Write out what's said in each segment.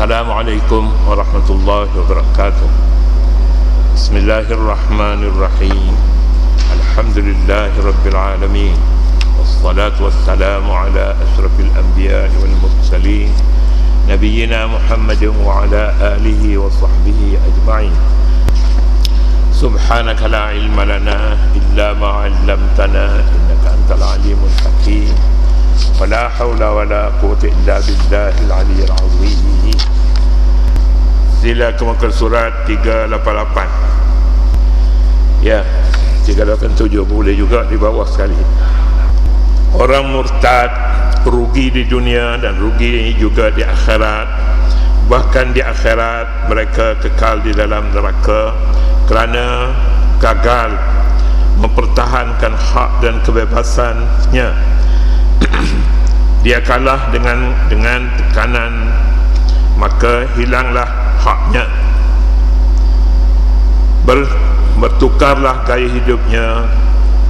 Assalamualaikum warahmatullahi wabarakatuh. Bismillahirrahmanirrahim. Alhamdulillahi rabbil alamin. Wassalatu wassalamu ala ashrafil anbiya wal mursalin nabiyyina Muhammadin wa ala alihi wa sahbihi ajma'in. Subhanaka la ilma lana illa ma 'allamtana innaka antal alimul hakim. Wala haula wala quwwata illa billahil aliyyil azim. Sila ke muka surat 388. Ya, 387 boleh juga di bawah sekali. Orang murtad rugi di dunia dan rugi juga di akhirat. Bahkan di akhirat mereka kekal di dalam neraka kerana gagal mempertahankan hak dan kebebasannya. Dia kalah dengan tekanan, maka hilanglah haknya. Bertukarlah gaya hidupnya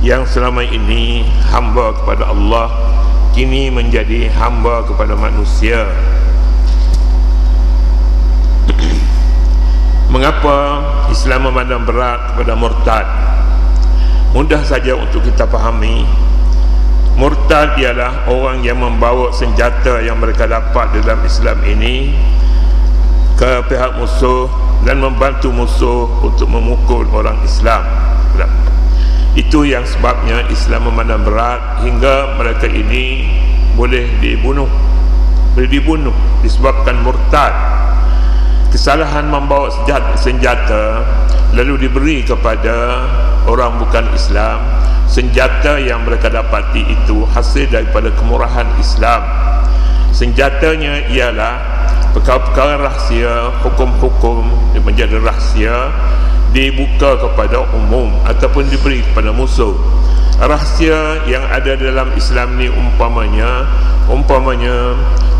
yang selama ini hamba kepada Allah, kini menjadi hamba kepada manusia. Mengapa Islam memandang berat kepada murtad? Mudah saja untuk kita fahami. Murtad ialah orang yang membawa senjata yang mereka dapat dalam Islam ini ke pihak musuh dan membantu musuh untuk memukul orang Islam. Itu yang sebabnya Islam memandang berat hingga mereka ini boleh dibunuh disebabkan murtad. Kesalahan membawa senjata lalu diberi kepada orang bukan Islam. Senjata yang mereka dapati itu hasil daripada kemurahan Islam. Senjatanya ialah perkara-perkara rahsia, hukum-hukum yang menjadi rahsia dibuka kepada umum ataupun diberi kepada musuh. Rahsia yang ada dalam Islam ni umpamanya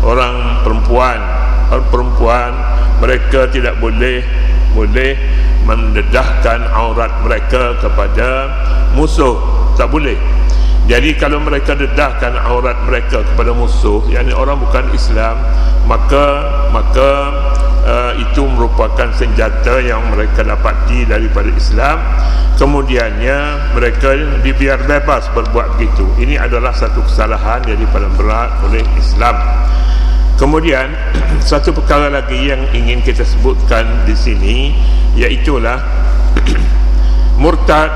orang perempuan mereka tidak boleh mendedahkan aurat mereka kepada musuh, tak boleh. Jadi kalau mereka dedahkan aurat mereka kepada musuh, yakni orang bukan Islam, maka itu merupakan senjata yang mereka dapati daripada Islam. Kemudiannya mereka dibiar bebas berbuat begitu. Ini adalah satu kesalahan yang dipandang berat oleh Islam. Kemudian satu perkara lagi yang ingin kita sebutkan di sini, iaitulah murtad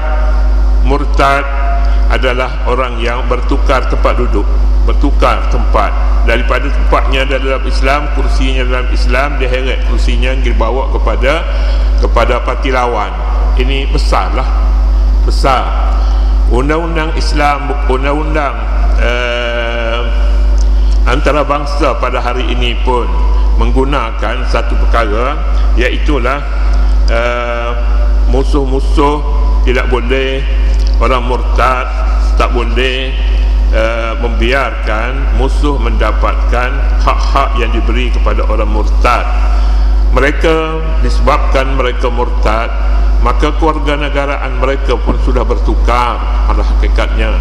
adalah orang yang bertukar tempat duduk, bertukar tempat daripada tempatnya dalam Islam, kursinya dalam Islam, dia heret kursinya dibawa kepada parti lawan. Ini besar. Undang-undang Islam, undang-undang antarabangsa pada hari ini pun menggunakan satu perkara, iaitulah musuh-musuh tidak boleh, orang murtad tak boleh membiarkan musuh mendapatkan hak-hak yang diberi kepada orang murtad. Mereka, disebabkan mereka murtad, maka kewarganegaraan mereka pun sudah bertukar pada hakikatnya.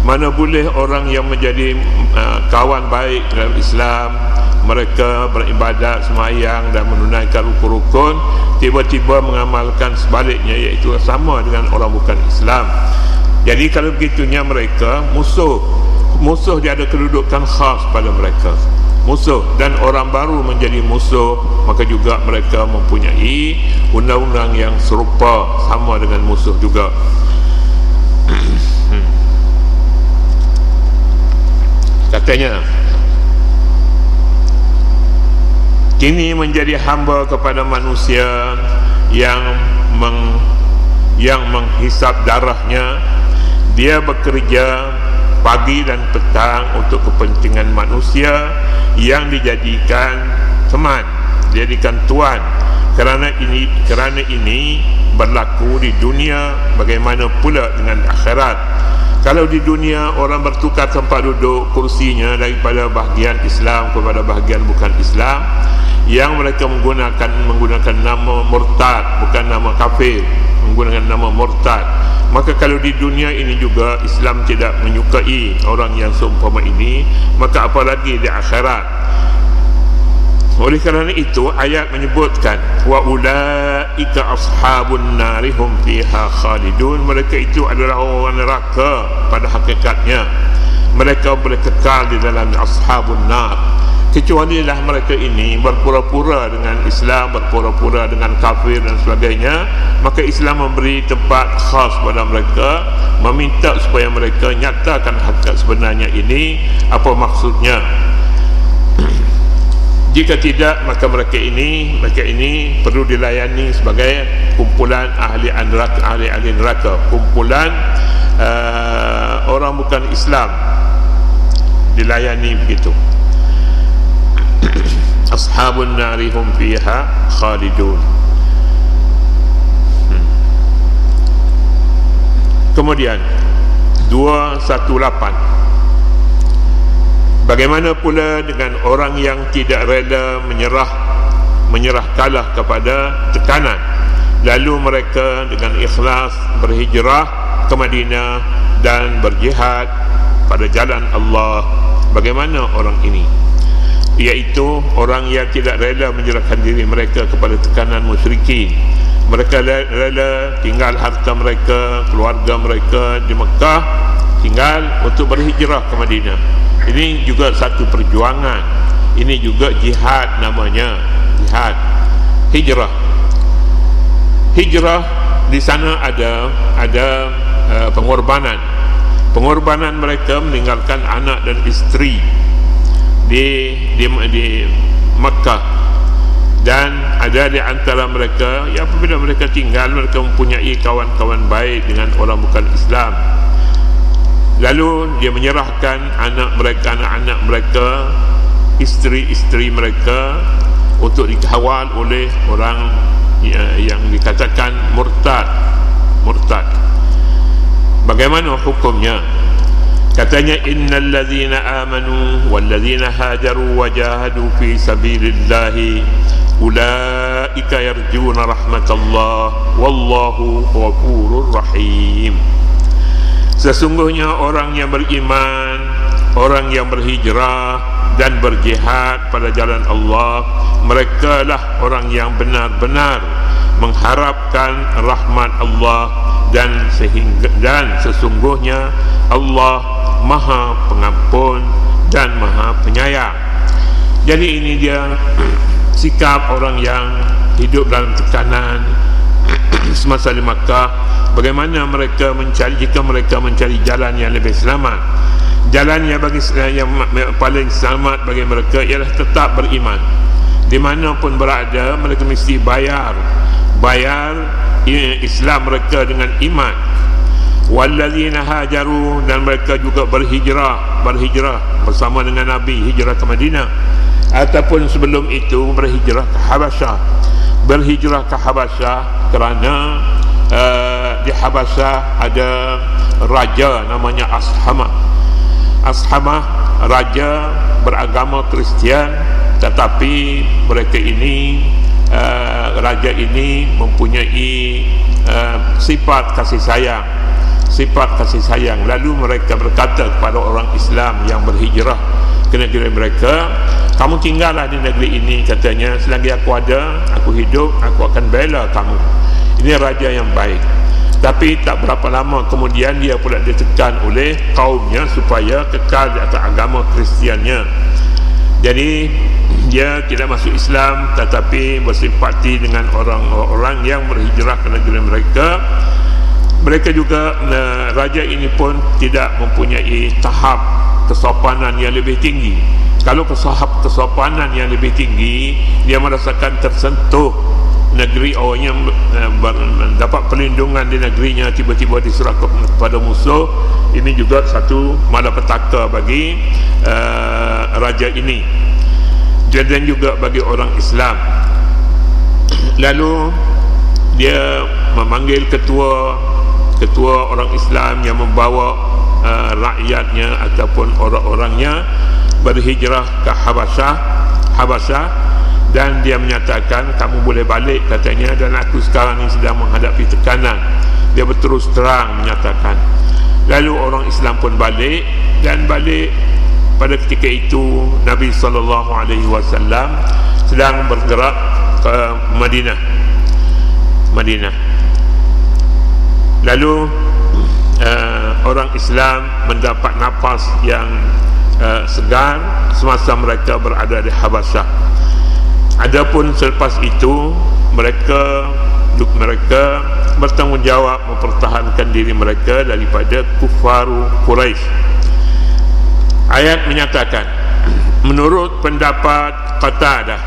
Mana boleh orang yang menjadi kawan baik dalam Islam, mereka beribadat, semayang dan menunaikan rukun-rukun, tiba-tiba mengamalkan sebaliknya, iaitu sama dengan orang bukan Islam. Jadi kalau begitunya mereka musuh dia ada kedudukan khas pada mereka, musuh, dan orang baru menjadi musuh, maka juga mereka mempunyai undang-undang yang serupa sama dengan musuh juga. Katanya, kini menjadi hamba kepada manusia yang menghisap darahnya. Dia bekerja pagi dan petang untuk kepentingan manusia yang dijadikan teman, dijadikan tuan. Kerana ini berlaku di dunia, bagaimana pula dengan akhirat? Kalau di dunia orang bertukar tempat duduk kursinya daripada bahagian Islam kepada bahagian bukan Islam, yang mereka menggunakan nama murtad, bukan nama kafir, menggunakan nama murtad. Maka kalau di dunia ini juga Islam tidak menyukai orang yang seumpama ini, maka apalagi di akhirat. Oleh kerana itu ayat menyebutkan wa ulaika ashabun nari hum fiha khalidun, mereka itu adalah orang neraka. Pada hakikatnya mereka boleh kekal di dalam ashabun nar, kecuali lah mereka ini berpura-pura dengan Islam, berpura-pura dengan kafir dan sebagainya. Maka Islam memberi tempat khas pada mereka, meminta supaya mereka nyatakan hakikat sebenarnya ini, apa maksudnya. Jika tidak, maka mereka ini perlu dilayani sebagai kumpulan ahli neraka, kumpulan orang bukan Islam, dilayani begitu. Ashabun nari hum fiha khalidun. Kemudian 218, bagaimana pula dengan orang yang tidak rela menyerah kalah kepada tekanan, lalu mereka dengan ikhlas berhijrah ke Madinah dan berjihad pada jalan Allah. Bagaimana orang ini? Iaitu orang yang tidak rela menyerahkan diri mereka kepada tekanan musyrikin. Mereka rela tinggal harta mereka, keluarga mereka di Mekah, tinggal untuk berhijrah ke Madinah. Ini juga satu perjuangan, ini juga jihad namanya, jihad. Hijrah di sana ada pengorbanan mereka meninggalkan anak dan isteri di Mekah. Dan ada di antara mereka yang apabila mereka tinggal, mereka mempunyai kawan-kawan baik dengan orang bukan Islam. Lalu dia menyerahkan anak-anak mereka, isteri-isteri mereka untuk dikawal oleh orang yang dikatakan murtad. Bagaimana hukumnya? Katanya innal ladzina amanu wal ladzina hajaru wa jahadu fi sabilillahi ulaika yarjuna rahmatallah wallahu ghafurur rahim. Sesungguhnya orang yang beriman, orang yang berhijrah dan berjihad pada jalan Allah, mereka lah orang yang benar-benar mengharapkan rahmat Allah, dan sesungguhnya Allah Maha Pengampun dan Maha Penyayang. Jadi ini dia sikap orang yang hidup dalam tekanan semasa di Makkah. Bagaimana mereka mencari, jika mereka mencari jalan yang lebih selamat, jalan yang paling selamat bagi mereka ialah tetap beriman. Dimanapun berada, mereka mesti bayar Islam mereka dengan iman. Walladzina hajaru, dan mereka juga berhijrah bersama dengan Nabi, hijrah ke Madinah, ataupun sebelum itu berhijrah ke Habasyah kerana di Habasyah ada raja namanya Ashamah, raja beragama Kristian, tetapi mereka ini raja ini mempunyai sifat kasih sayang. Lalu mereka berkata kepada orang Islam yang berhijrah ke negeri mereka, kamu tinggallah di negeri ini, katanya, selagi aku ada, aku hidup, aku akan bela kamu. Ini raja yang baik. Tapi tak berapa lama kemudian dia pula ditekan oleh kaumnya supaya kekal di atas agama Kristiannya. Jadi dia tidak masuk Islam, tetapi bersimpati dengan orang-orang yang berhijrah ke negeri mereka. Mereka juga, raja ini pun tidak mempunyai tahap kesopanan yang lebih tinggi. Kalau kesopanan yang lebih tinggi, dia merasakan tersentuh negeri orang yang dapat perlindungan di negerinya tiba-tiba diserah kepada musuh. Ini juga satu malapetaka bagi raja ini, dan juga bagi orang Islam. Lalu dia memanggil ketua orang Islam yang membawa rakyatnya ataupun orang-orangnya berhijrah ke Habasyah, dan dia menyatakan, kamu boleh balik, katanya, dan aku sekarang ini sedang menghadapi tekanan. Dia berterus terang menyatakan. Lalu orang Islam pun balik, dan balik pada ketika itu Nabi SAW sedang bergerak ke Madinah. Lalu orang Islam mendapat nafas yang segar semasa mereka berada di Habasyah. Adapun selepas itu mereka bertanggungjawab mempertahankan diri mereka daripada kufaru Quraisy. Ayat menyatakan, menurut pendapat Qatadah,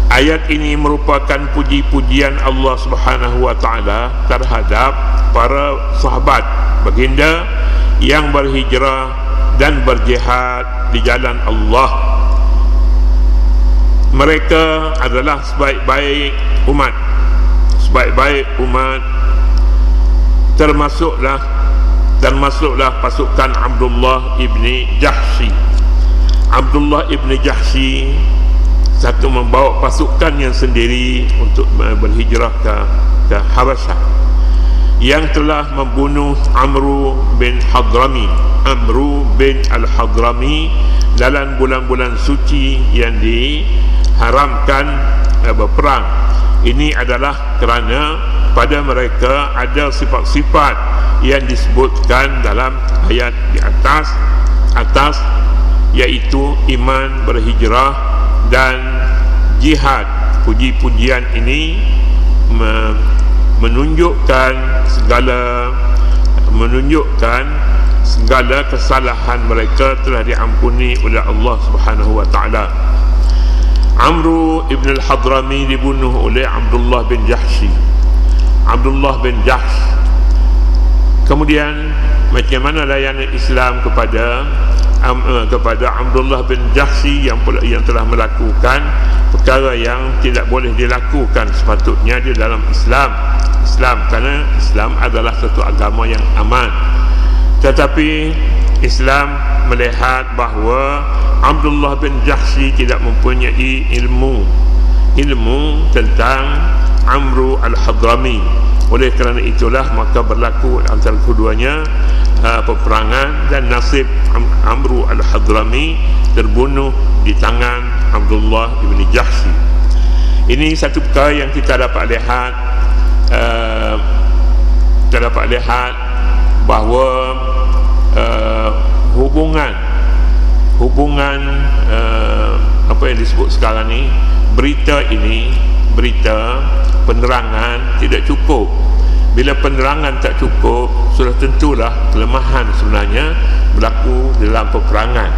ayat ini merupakan puji-pujian Allah Subhanahu wa taala terhadap para sahabat baginda yang berhijrah dan berjihad di jalan Allah. Mereka adalah sebaik-baik umat, termasuklah pasukan Abdullah ibni Jahsy. Abdullah ibni Jahsy satu membawa pasukannya sendiri untuk berhijrah ke Habasyah, yang telah membunuh Amru bin al-Hadrami dalam bulan-bulan suci yang diharamkan berperang. Ini adalah kerana pada mereka ada sifat-sifat yang disebutkan dalam ayat di atas, iaitu iman, berhijrah dan jihad. Puji-pujian ini menunjukkan segala kesalahan mereka telah diampuni oleh Allah Subhanahu wa taala. Amru ibn al-Hadrami dibunuh oleh Abdullah bin Jahsy. Kemudian macam mana layanan Islam kepada Abdullah bin Jahsy yang telah melakukan perkara yang tidak boleh dilakukan sepatutnya di dalam Islam, kerana Islam adalah satu agama yang aman. Tetapi Islam melihat bahawa Abdullah bin Jahsy tidak mempunyai ilmu tentang Amru al-Hadrami. Oleh kerana itulah maka berlaku antara keduanya peperangan, dan nasib Amru al-Hadrami terbunuh di tangan Abdullah bin Jahsy. Ini satu perkara yang kita dapat lihat bahawa hubungan apa yang disebut sekarang ni, berita penerangan tidak cukup. Bila penerangan tak cukup, sudah tentulah kelemahan sebenarnya berlaku dalam peperangan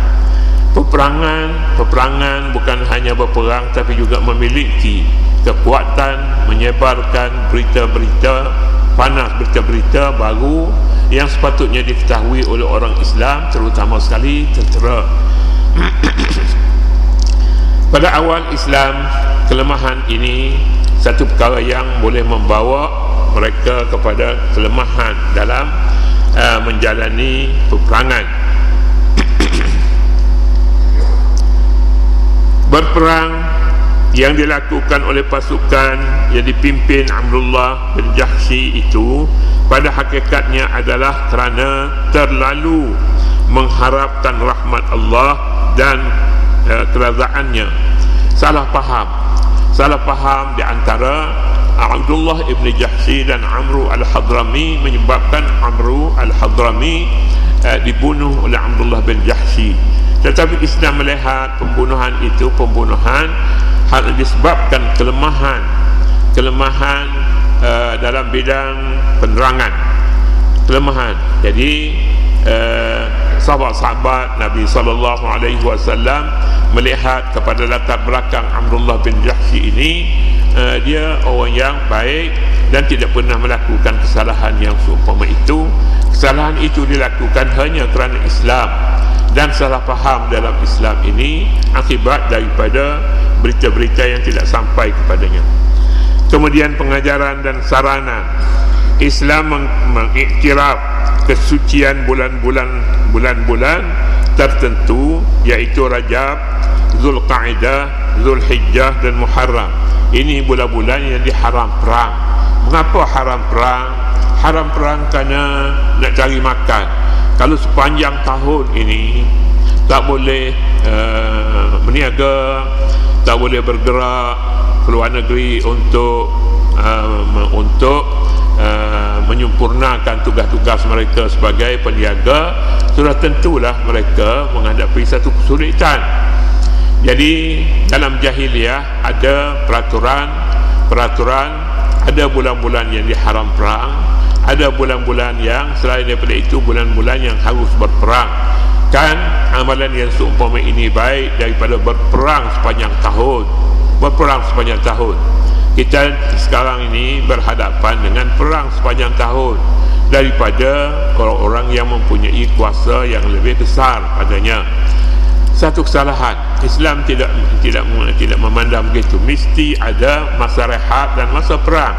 bukan hanya berperang, tapi juga memiliki kekuatan menyebarkan berita-berita panas, berita-berita baru yang sepatutnya diketahui oleh orang Islam, terutama sekali tentera. Pada awal Islam, kelemahan ini satu perkara yang boleh membawa mereka kepada kelemahan dalam menjalani peperangan. Berperang yang dilakukan oleh pasukan yang dipimpin Abdullah bin Jahsy itu pada hakikatnya adalah kerana terlalu mengharapkan rahmat Allah dan kerazaannya. Salah faham di antara Abdullah ibn Jahsy dan Amru al-Hadrami menyebabkan Amru al-Hadrami dibunuh oleh Abdullah bin Jahsy. Tetapi Islam melihat pembunuhan itu hal disebabkan kelemahan dalam bidang penerangan. Jadi sahabat-sahabat Nabi SAW melihat kepada latar belakang Abdullah bin Jahsy ini, dia orang yang baik dan tidak pernah melakukan kesalahan yang seumpama itu. Kesalahan itu dilakukan hanya kerana Islam, dan salah faham dalam Islam ini akibat daripada berita-berita yang tidak sampai kepadanya. Kemudian pengajaran dan sarana Islam mengiktiraf kesucian bulan-bulan tertentu, iaitu Rajab, Zulqa'dah, Zulhijjah dan Muharram. Ini bulan-bulan yang diharam perang. Mengapa haram perang? Haram perang kerana nak cari makan. Kalau sepanjang tahun ini tak boleh meniaga, tak boleh bergerak keluar negeri untuk menyempurnakan tugas-tugas mereka sebagai peniaga, sudah tentulah mereka menghadapi satu kesulitan. Jadi dalam jahiliyah ada peraturan, ada bulan-bulan yang diharam perang, ada bulan-bulan yang selain daripada itu bulan-bulan yang harus berperang. Kan amalan yang seumpama ini baik daripada berperang sepanjang tahun. Kita sekarang ini berhadapan dengan perang sepanjang tahun daripada orang-orang yang mempunyai kuasa yang lebih besar padanya. Satu kesalahan, Islam tidak memandang begitu. Mesti ada masa rehat dan masa perang.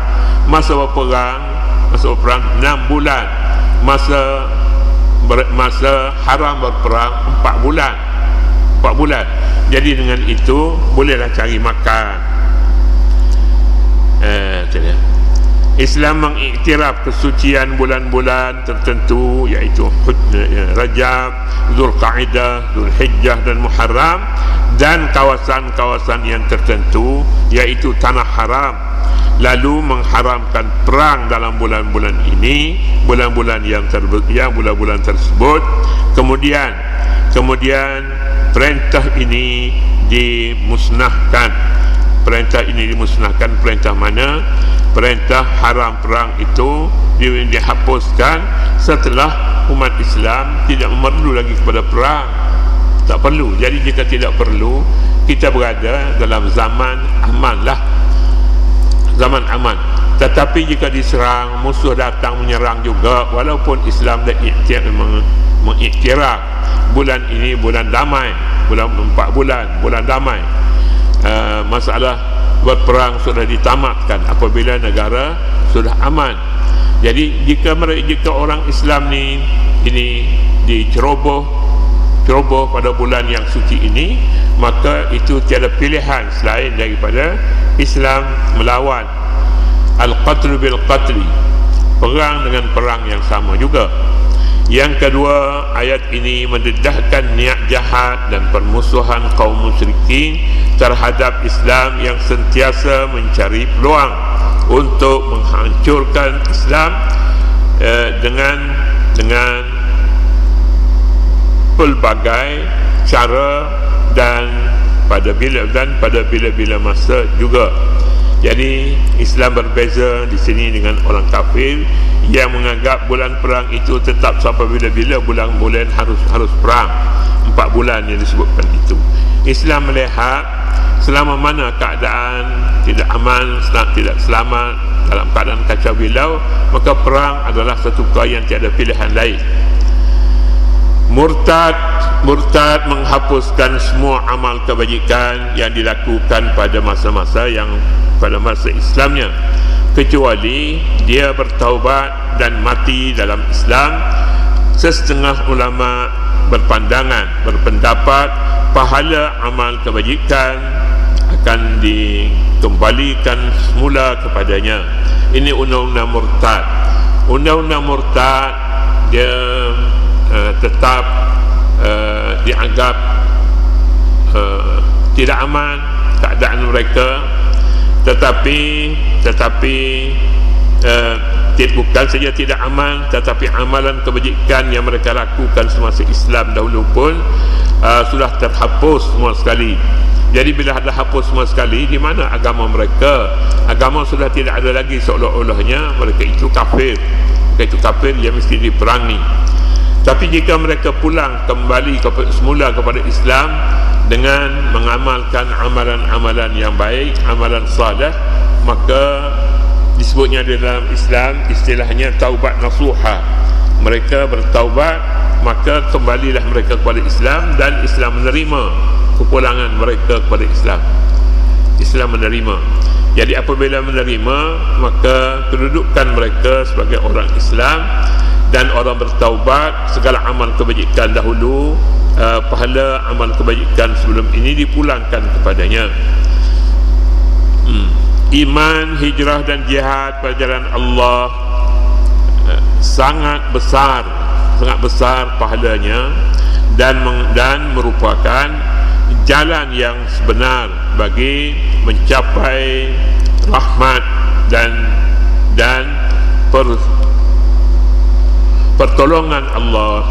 Masa berperang 6 bulan. Masa haram berperang 4 bulan. Jadi dengan itu bolehlah cari makan. Islam mengiktiraf kesucian bulan-bulan tertentu, iaitu Rajab, Zulqa'dah, Zulhijjah dan Muharram, dan kawasan-kawasan yang tertentu iaitu tanah haram. Lalu mengharamkan perang dalam bulan-bulan ini, bulan-bulan bulan-bulan tersebut. Kemudian perintah ini dimusnahkan. Perintah mana? Perintah haram perang itu dihapuskan setelah umat Islam tidak memerlu lagi kepada perang. Tak perlu. Jadi jika tidak perlu, kita berada dalam zaman aman lah. Zaman aman. Tetapi jika diserang, musuh datang menyerang juga, walaupun Islam dah mengiktiraf bulan ini bulan damai, bulan 4 bulan, bulan damai. Masalah berperang sudah ditamatkan apabila negara sudah aman. Jadi jika orang Islam ini diceroboh pada bulan yang suci ini, maka itu tiada pilihan selain daripada Islam melawan. Al-qatlu bil-qatli, perang dengan perang yang sama juga. Yang kedua, ayat ini mendedahkan niat jahat dan permusuhan kaum musyrikin terhadap Islam yang sentiasa mencari peluang untuk menghancurkan Islam dengan pelbagai cara dan pada bila-bila masa juga. Jadi Islam berbeza di sini dengan orang kafir yang menganggap bulan perang itu tetap sampai bila-bila bulan harus perang. 4 bulan yang disebutkan itu. Islam melihat selama mana keadaan tidak aman, tidak selamat, dalam keadaan kacau bilau, maka perang adalah satu perkara yang tiada pilihan lain. Murtad menghapuskan semua amal kebajikan yang dilakukan pada masa Islamnya, kecuali dia bertaubat dan mati dalam Islam. Sesetengah ulama berpendapat pahala amal kebajikan akan dikembalikan semula kepadanya. Ini undang-undang murtad. Undang-undang murtad dia tetap dianggap tidak aman keadaan mereka, tetapi bukan saja tidak aman, tetapi amalan kebajikan yang mereka lakukan semasa Islam dahulu pun sudah terhapus semua sekali. Jadi bila ada hapus semua sekali, di mana agama mereka? Agama sudah tidak ada lagi, seolah-olahnya mereka itu kafir. Yang mesti diperangi. Tapi jika mereka pulang kembali semula kepada Islam dengan mengamalkan amalan-amalan yang baik, amalan salih, maka disebutnya dalam Islam istilahnya taubat nasuha. Mereka bertaubat, maka kembalilah mereka kepada Islam, dan Islam menerima kepulangan mereka kepada Islam. Islam menerima. Jadi apabila menerima, maka kedudukan mereka sebagai orang Islam dan orang bertaubat, segala amal kebajikan dahulu, pahala amal kebajikan sebelum ini dipulangkan kepadanya. Iman, hijrah dan jihad pada jalan Allah sangat besar pahalanya, dan merupakan jalan yang sebenar bagi mencapai rahmat dan pertolongan Allah.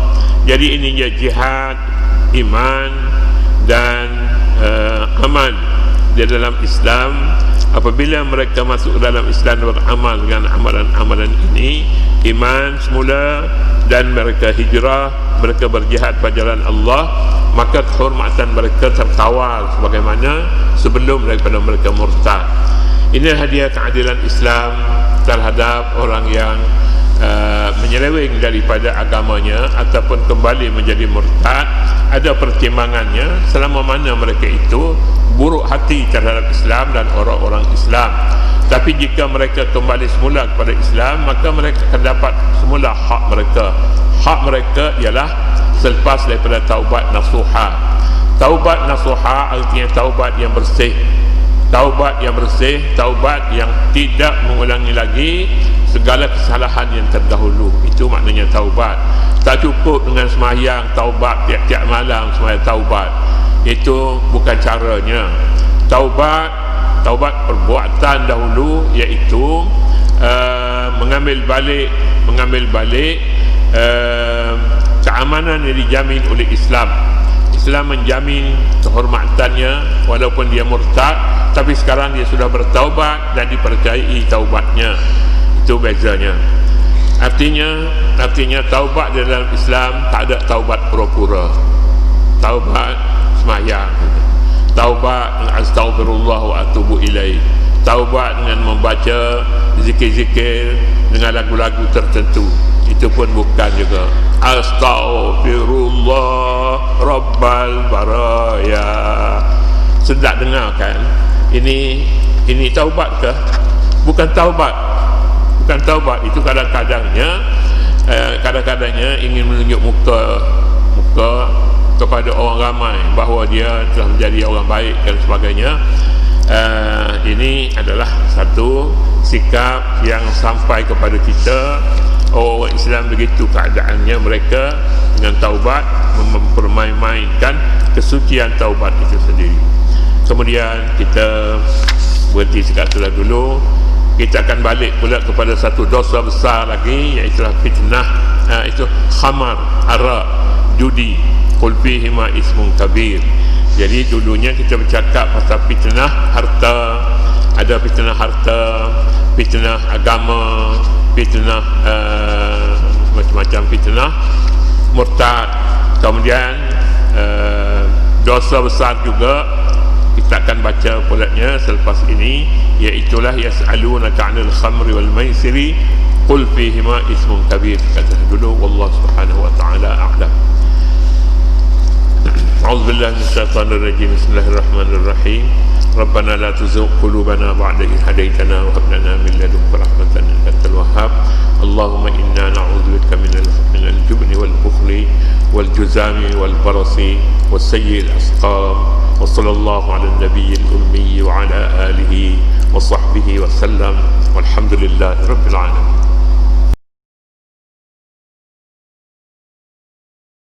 Jadi ini dia jihad iman dan amal di dalam Islam. Apabila mereka masuk dalam Islam dan beramal dengan amalan-amalan ini, iman semula, dan mereka hijrah, mereka berjihad pada jalan Allah, maka kehormatan mereka terkawal sebagaimana sebelum daripada mereka murtad. Ini hadiah keadilan Islam terhadap orang yang menyeleweng daripada agamanya ataupun kembali menjadi murtad. Ada pertimbangannya selama mana mereka itu buruk hati terhadap Islam dan orang-orang Islam. Tapi jika mereka kembali semula kepada Islam, maka mereka akan dapat semula hak mereka. Hak mereka ialah selepas daripada taubat nasuha. Taubat nasuha artinya taubat yang bersih. Taubat yang bersih, taubat yang tidak mengulangi lagi segala kesalahan yang terdahulu. Itu maknanya taubat. Tak cukup dengan sembahyang taubat tiap-tiap malam sembahyang taubat. Itu bukan caranya. Taubat perbuatan dahulu, iaitu mengambil balik keamanan yang dijamin oleh Islam. Islam menjamin kehormatannya walaupun dia murtad, tapi sekarang dia sudah bertaubat dan dipercayai taubatnya. Itu bezanya. Artinya taubat di dalam Islam tak ada taubat pura-pura. Taubat sembahyang, taubat astaghfirullah wa atubu ilaih, taubat dengan membaca zikir-zikir dengan lagu-lagu tertentu, itu pun bukan juga. Astaghfirullah rabbal baraya. Sedap dengar kan? Ini taubat ke? Bukan taubat. Itu kadang-kadangnya ingin menunjuk muka kepada orang ramai bahawa dia telah menjadi orang baik dan sebagainya. Ini adalah satu sikap yang sampai kepada kita. Orang Islam begitu keadaannya, mereka dengan taubat mempermain-mainkan kesucian taubat itu sendiri. Kemudian kita berhenti sekali dulu. Kita akan balik pula kepada satu dosa besar lagi, iaitu fitnah, itu khamar, arak, judi. Qul fihima ismun kabir. Jadi dulunya kita bercakap pasal fitnah harta. Ada fitnah harta, fitnah agama, fitnah macam-macam fitnah, murtad. Kemudian dosa besar juga kita akan baca pulanya selepas ini, iaitulah yas'alunaka 'anil khamri wal maisiri qul fihima ismun kabir. Kata dulu, wallahu subhanahu wa ta'ala a'lam. A'udzu billahi minasyaitonir rajim. Bismillahirrahmanirrahim. Rabbana la tuzigh qulubana ba'da idh hadaytana wa hab lana min ladunka rahmatan innaka antal wahhab. Allahumma inna na'udzubika minal jubni wal bukhli wal juzami wal barasi was sayyi'il asqam. Wa sallallahu 'alan nabiyyil ummi wa 'ala alihi wa sahbihi wa sallam. Walhamdulillahi rabbil alamin.